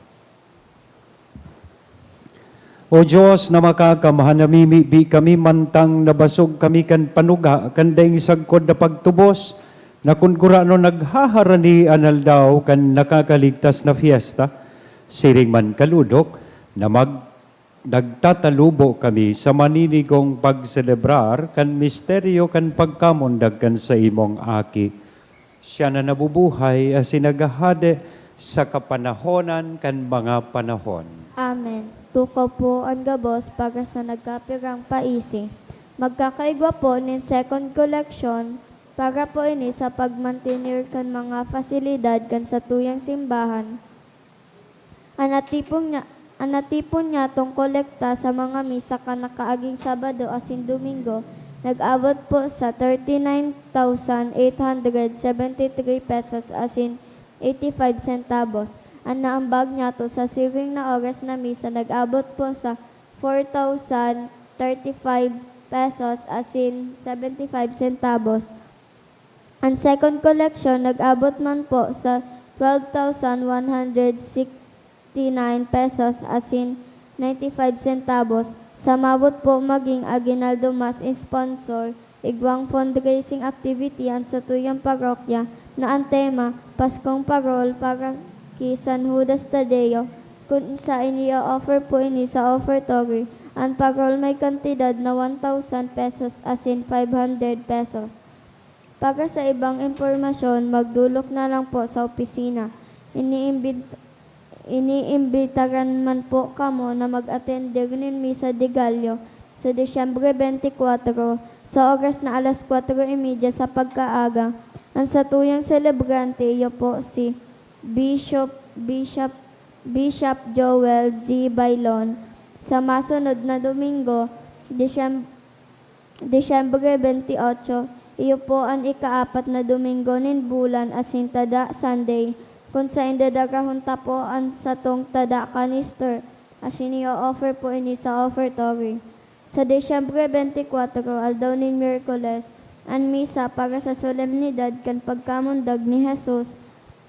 O Diyos na makakamahan, namimibi kami mantang nabasog kami kan panuga, kan daing sagkod na pagtubos, na kung kurano naghaharani anal daw kan nakakaligtas na fiesta, siring man kaludok, na nagtatalubo kami sa maninigong pagselebrar kan misteryo kan pagkamundag kan sa imong aki. Siya na nabubuhay as sinagahade sa kapanahonan kan mga panahon. Amen. Tukaw po ang gabos para sa nagkapirang paisi. Magkakaigwa po nin second collection para po ini sa pagmantinir kan mga fasilidad kan sa tuyang simbahan. Anatipon niya tong kolekta sa mga misa kan nakaaging Sabado asin Domingo, nag-abot po sa 39,873 pesos asin 85 centavos. Ang naambag niya to sa siring na oras na misa, nag-abot po sa 4,035 pesos asin 75 centavos. Ang second collection, nag-abot man po sa 12,169 pesos asin 95 centavos. Samabot po maging Aguinaldo Mas sponsor, igwang fundraising activity ang sa tuyang parokya na ang tema, Paskong Parol para kay San Judas Tadeo, kung sa ini-offer po ini sa offertory, ang parol may kantidad na 1,000 pesos asin 500 pesos. Para sa ibang impormasyon, magdulok na lang po sa opisina. Iniimbitaran man po kamo na mag-attend din Misa de Gallo sa Disyembre 24 sa oras na alas 4:30 sa pagkaaga. Ang satuyang celebrante iyo po si Bishop Joel Z. Bailon. Sa masunod na Domingo, Disyembre 28, iyo po ang ikaapat na Domingo nin bulan asin tada Sunday, kung sa indadagahunta po ang satong tada kanister, asin iyo offer po ini sa offertory. Sa Disyembre 24, aldaw nin Miyerkules, ang misa para sa solemnidad kan pagkamundag ni Jesus,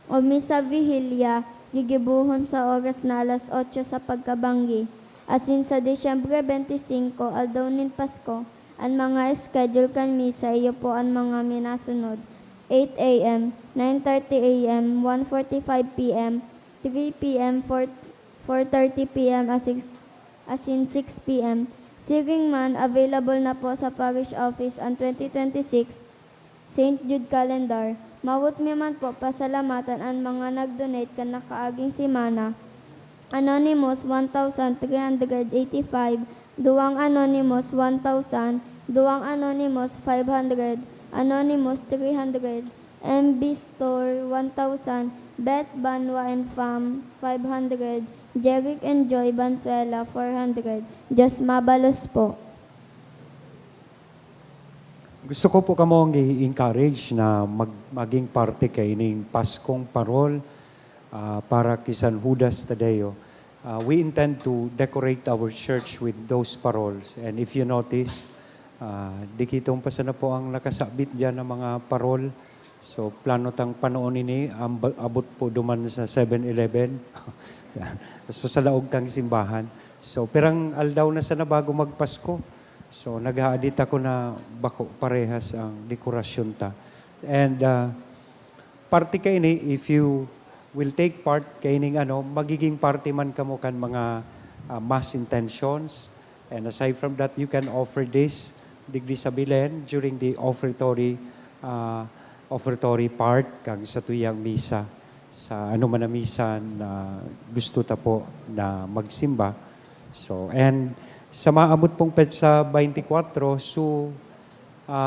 o misa vigilia, gigibuhon sa oras na alas 8 sa pagkabanggi. Asin sa Disyembre 25, aldaw nin Pasko, ang mga schedule kan misa, iyo po ang mga minasunod. 8 a.m., 9:30 a.m., 1:45 p.m., 3 p.m., 4:30 p.m., asin 6 p.m. Siring man, available na po sa parish office ang 2026 St. Jude Calendar. Mawut mi man po pasalamatan ang mga nag-donate kan nakaaging simana. Anonymous 1,385, Duwang Anonymous 1,000, Duwang Anonymous 500, Anonymous 300, MB Store 1,000, Beth Banwa and Fam 500, Jeric and Joy Bansuela 400. Diyos mabalos po. Gusto ko po kamong i-encourage na maging parte kay ining Paskong Parol para kay San Judas Tadeo. We intend to decorate our church with those paroles. And if you notice, Di kitong pa na po ang nakasabit dyan ng mga parol. So, plano tang panoon ini, abot po duman sa 7-Eleven. So, sa laog kang simbahan. So, pirang aldaw na sana bago magpasko. So, nag-haadit ako na bako parehas ang dekorasyon ta. And, party kayo ni, if you will take part kayo ning magiging party man kamo kan mga mass intentions. And aside from that, you can offer this digdi sa bilen during the offertory part kang sa tuyang misa sa man na misa na gusto ta po na magsimba. So, and sa maabot pong petsa 24, so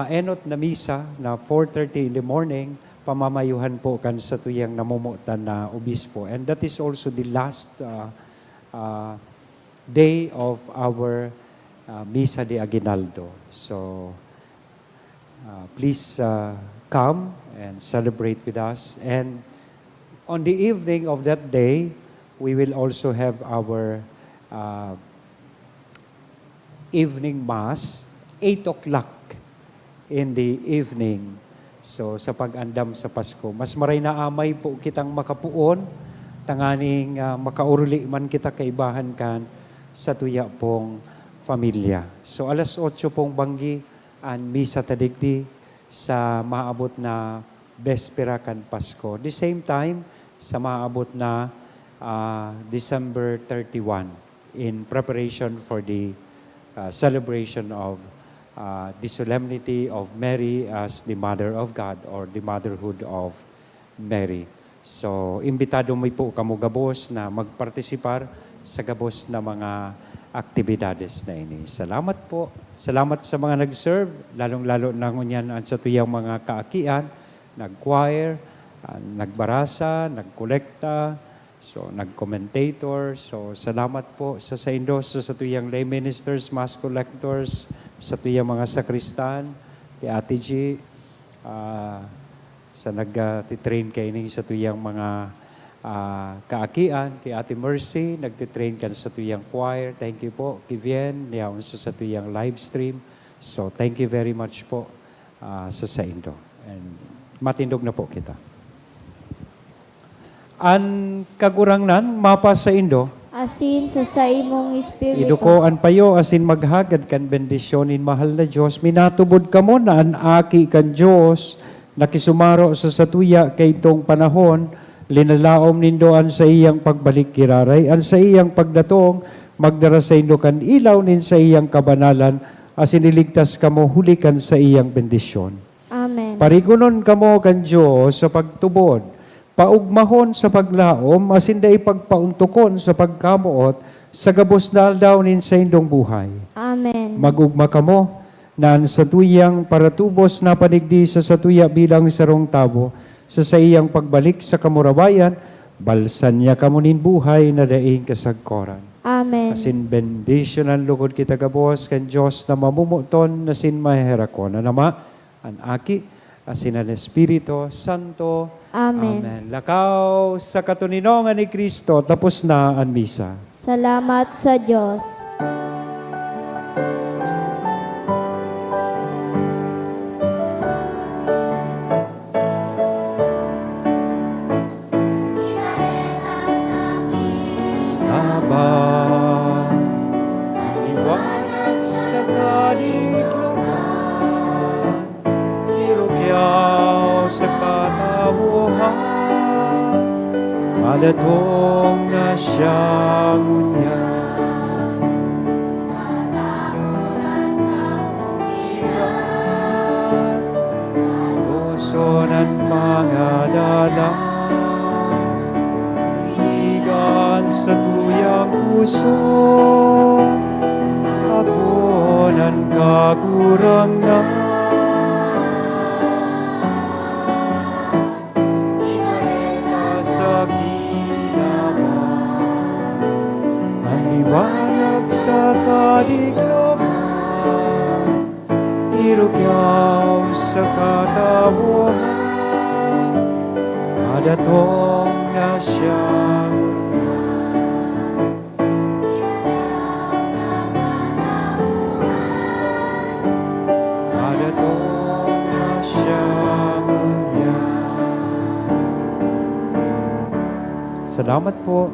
enot na misa na 4:30 in the morning, pamamayuhan po kan sa tuyang namumutan na obispo. And that is also the last day of our Misa de Aguinaldo. So, please come and celebrate with us. And on the evening of that day, we will also have our evening Mass, 8 o'clock in the evening. So, sa pag-andam sa Pasko. Mas maray na amay po kitang makapuon, tanganing makauruli man kita kaibahan kan sa tuya pong pamilya. So, alas 8 pong banggi ang misa tadigdi sa maabot na Bespera kan Pasko. The same time, sa maabot na December 31 in preparation for the celebration of the solemnity of Mary as the Mother of God or the Motherhood of Mary. So, imbitado mo po kamo gabos na magpartisipar sa gabos na mga aktibidades na ini. Salamat po. Salamat sa mga nag-serve, lalong-lalo na ngunyan ang sa tuyang mga kaakian, nag-choir, nagbarasa, nagkolekta, so nag-commentator. So salamat po sa indo, sa tuyang lay ministers, mass collectors, sa tuyang mga sakristan, kay Ate G, sa nag-train kay ning sa tuyang mga kaakian, kay Ate Mercy, nagtitrain ka sa tuyang choir. Thank you po. Kivien, niyaon sa tuyang live stream. So, thank you very much po sa indo. And matindog na po kita. An kagurangnan, mapa sa indo, Asin sa imong espiritu. iduko an payo, asin maghagad kan bendisyonin mahal na Diyos. Minatubod ka mo na an aki kan Diyos, nakisumaro sa satuya kay itong panahon, linalaom nindoan sa iyang pagbalik kiraray, an sa iyang pagdatong, magdara sa indo kan ilaw nin sa iyang kabanalan, as iniligtas kamo hulikan sa iyang bendisyon. Amen. Parigunon kamo kan Diyos sa pagtubod, paugmahon sa paglaom, as hindi pagpauntukon sa pagkamuot, sa gabos na aldaw nin sa indong buhay. Amen. Magugma kamo, naan sa tuyang paratubos na panigdi sa satuya bilang sarong tabo, sa iyang pagbalik sa kamurabayan, balsan niya kamunin buhay na daing kasagkoran. Amen. Asin bendition ang lugod kita gabos kan Diyos na mamumuton na sin maherako na nama ang aki asin ang Espiritu Santo. Amen. Amen. Lakaw sa katuninongan ni Kristo, tapos na ang misa. Salamat sa Diyos. Habang ang liwanag sa kadikluman, irukyaw sa katawuhan, madatong na siyang unyan. Luson ang mga dalang, sa tuyang puso, ako ng kakurangan. Ibareta sa ginawan, ang liwanag sa kadikluman, irukyaw sa katawuhan, madatong na siyang Salamat po.